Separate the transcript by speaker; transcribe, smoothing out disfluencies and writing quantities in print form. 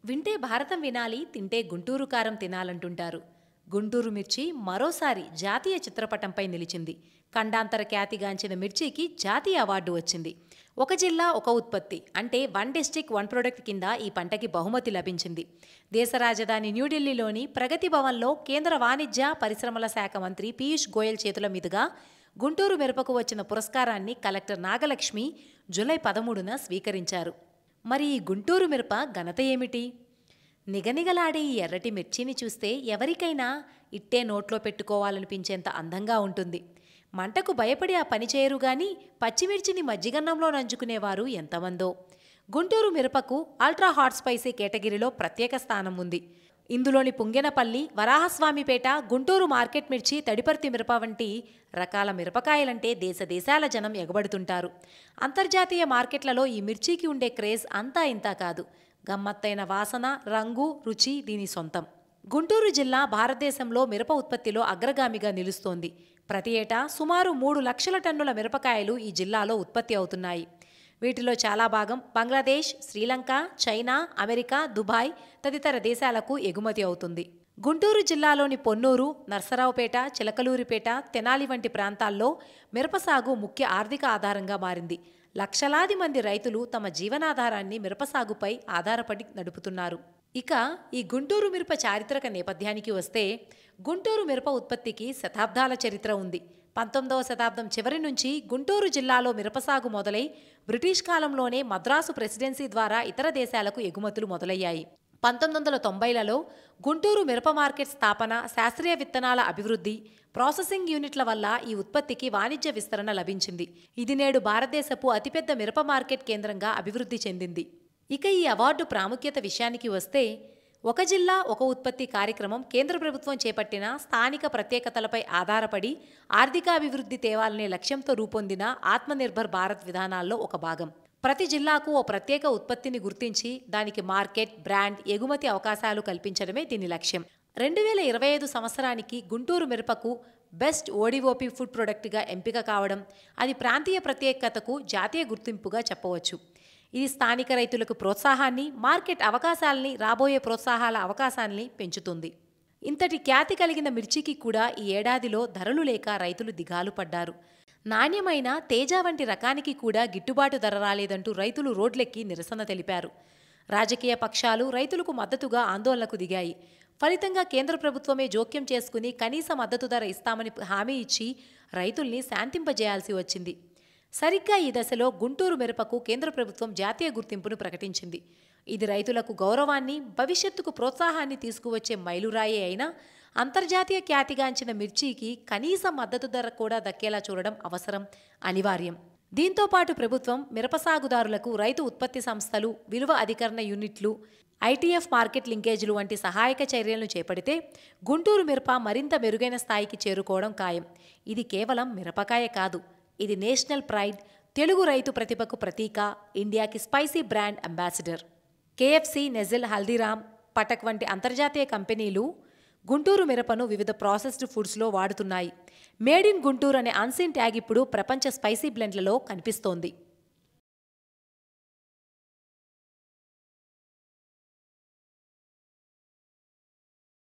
Speaker 1: వింటే భారతం వినాలి, తింటే గుంటూరు కారం తినాలంటుంటారు. గుంటూరు మిర్చి మరోసారి జాతీయ చిత్రపటంపై నిలిచింది. ఖండాంతర ఖ్యాతిగాంచిన మిర్చికి జాతీయ అవార్డు వచ్చింది. ఒక జిల్లా ఒక ఉత్పత్తి అంటే వన్ డిస్ట్రిక్ట్ వన్ ప్రొడక్ట్ కింద ఈ పంటకి బహుమతి లభించింది. దేశ రాజధాని న్యూఢిల్లీలోని ప్రగతి భవన్లో కేంద్ర వాణిజ్య పరిశ్రమల శాఖ మంత్రి పీయూష్ గోయల్ చేతుల మీదుగా గుంటూరు మిరపకు వచ్చిన పురస్కారాన్ని కలెక్టర్ నాగలక్ష్మి జూలై 13న స్వీకరించారు. మరి ఈ గుంటూరు మిరప ఘనత ఏమిటి? నిగనిగలాడే ఈ ఎర్రటి మిర్చిని చూస్తే ఎవరికైనా ఇట్టే నోట్లో పెట్టుకోవాలనిపించేంత అందంగా ఉంటుంది. మంటకు భయపడి ఆ పని చేయరు గాని పచ్చిమిర్చిని మజ్జిగన్నంలో నంచుకునేవారు ఎంతమందో. గుంటూరు మిరపకు అల్ట్రా హాట్ స్పైసీ కేటగిరీలో ప్రత్యేక స్థానం ఉంది. ఇందులోని పుంగెనపల్లి, వరాహస్వామిపేట, గుంటూరు మార్కెట్ మిర్చి, తడిపర్తి మిరప వంటి రకాల మిరపకాయలంటే దేశ దేశాల జనం ఎగబడుతుంటారు. అంతర్జాతీయ మార్కెట్లలో ఈ మిర్చికి ఉండే క్రేజ్ అంతా ఇంతా కాదు. గమ్మత్తైన వాసన, రంగు, రుచి దీని సొంతం. గుంటూరు జిల్లా భారతదేశంలో మిరప ఉత్పత్తిలో అగ్రగామిగా నిలుస్తోంది. ప్రతి ఏటా సుమారు 3 లక్షల టన్నుల మిరపకాయలు ఈ జిల్లాలో ఉత్పత్తి అవుతున్నాయి. వీటిలో చాలా భాగం Bangladesh, Sri Lanka, China, America, Dubai తదితర దేశాలకు ఎగుమతి అవుతుంది. గుంటూరు జిల్లాలోని పొన్నూరు, నర్సరావుపేట, చిలకలూరిపేట, తెనాలి వంటి ప్రాంతాల్లో మిరప సాగు ముఖ్య ఆర్థిక ఆధారంగా మారింది. లక్షలాది మంది రైతులు తమ జీవనాధారాన్ని మిరప సాగుపై ఆధారపడి నడుపుతున్నారు. ఇక ఈ గుంటూరు మిరప చారిత్రక నేపథ్యానికి వస్తే, గుంటూరు మిరప ఉత్పత్తికి శతాబ్దాల చరిత్ర ఉంది. 19వ శతాబ్దం చివరి నుంచి గుంటూరు జిల్లాలో మిరప సాగు మొదలై బ్రిటిష్ కాలంలోనే మద్రాసు ప్రెసిడెన్సీ ద్వారా ఇతర దేశాలకు ఎగుమతులు మొదలయ్యాయి. 1990లలో గుంటూరు మిరప మార్కెట్ స్థాపన, శాస్త్రీయ విత్తనాల అభివృద్ధి, ప్రాసెసింగ్ యూనిట్ల వల్ల ఈ ఉత్పత్తికి వాణిజ్య విస్తరణ లభించింది. ఇది నేడు భారతదేశపు అతిపెద్ద మిరప మార్కెట్ కేంద్రంగా అభివృద్ధి చెందింది. ఇక ఈ అవార్డు ప్రాముఖ్యత విషయానికి వస్తే, ఒక జిల్లా ఒక ఉత్పత్తి కార్యక్రమం కేంద్ర ప్రభుత్వం చేపట్టిన స్థానిక ప్రత్యేకతలపై ఆధారపడి ఆర్థికాభివృద్ధి తేవాలనే లక్ష్యంతో రూపొందిన ఆత్మనిర్భర్ భారత్ విధానాల్లో ఒక భాగం. ప్రతి జిల్లాకు ఓ ప్రత్యేక ఉత్పత్తిని గుర్తించి దానికి మార్కెట్, బ్రాండ్, ఎగుమతి అవకాశాలు కల్పించడమే దీని లక్ష్యం. 2025 సంవత్సరానికి గుంటూరు మిరపకు బెస్ట్ ఓడిఓపి ఫుడ్ ప్రొడక్ట్గా ఎంపిక కావడం, అది ప్రాంతీయ ప్రత్యేకతకు జాతీయ గుర్తింపుగా చెప్పవచ్చు. ఇది స్థానిక రైతులకు ప్రోత్సాహాన్ని, మార్కెట్ అవకాశాలని, రాబోయే ప్రోత్సాహాల అవకాశాన్ని పెంచుతుంది. ఇంతటి ఖ్యాతి కలిగిన మిర్చికి కూడా ఈ ఏడాదిలో ధరలు లేక రైతులు దిగాలు పడ్డారు. నాణ్యమైన తేజ వంటి రకానికి కూడా గిట్టుబాటు ధర రాలేదంటూ రైతులు రోడ్లెక్కి నిరసన తెలిపారు. రాజకీయ పక్షాలు రైతులకు మద్దతుగా ఆందోళనకు దిగాయి. ఫలితంగా కేంద్ర ప్రభుత్వమే జోక్యం చేసుకుని కనీస మద్దతు ధర ఇస్తామని హామీ ఇచ్చి రైతుల్ని శాంతింపజేయాల్సి వచ్చింది. సరిగ్గా ఈ దశలో గుంటూరు మిరపకు కేంద్ర ప్రభుత్వం జాతీయ గుర్తింపును ప్రకటించింది. ఇది రైతులకు గౌరవాన్ని, భవిష్యత్తుకు ప్రోత్సాహాన్ని తీసుకువచ్చే మైలురాయే అయినా అంతర్జాతీయ ఖ్యాతిగాంచిన మిర్చికి కనీస మద్దతు ధర కూడా దక్కేలా చూడడం అవసరం, అనివార్యం. దీంతో పాటు ప్రభుత్వం మిరప సాగుదారులకు రైతు ఉత్పత్తి సంస్థలు, విలువ అధికరణ యూనిట్లు, ఐటీఎఫ్ మార్కెట్ లింకేజీలు వంటి సహాయక చర్యలను చేపడితే గుంటూరు మిరప మరింత మెరుగైన స్థాయికి చేరుకోవడం ఖాయం. ఇది కేవలం మిరపకాయ కాదు, ఇది నేషనల్ ప్రైడ్, తెలుగు రైతు ప్రతిభకు ప్రతీక, ఇండియాకి spicy brand ambassador. KFC, Nestle, Haldiram, Patak వంటి అంతర్జాతీయ కంపెనీలు గుంటూరు మిరపను వివిధ ప్రాసెస్డ్ ఫుడ్స్లో వాడుతున్నాయి. మేడ్ ఇన్ గుంటూరు అనే అన్సీన్ ట్యాగ్ ఇప్పుడు ప్రపంచ స్పైసీ బ్లెండ్లలో కనిపిస్తోంది.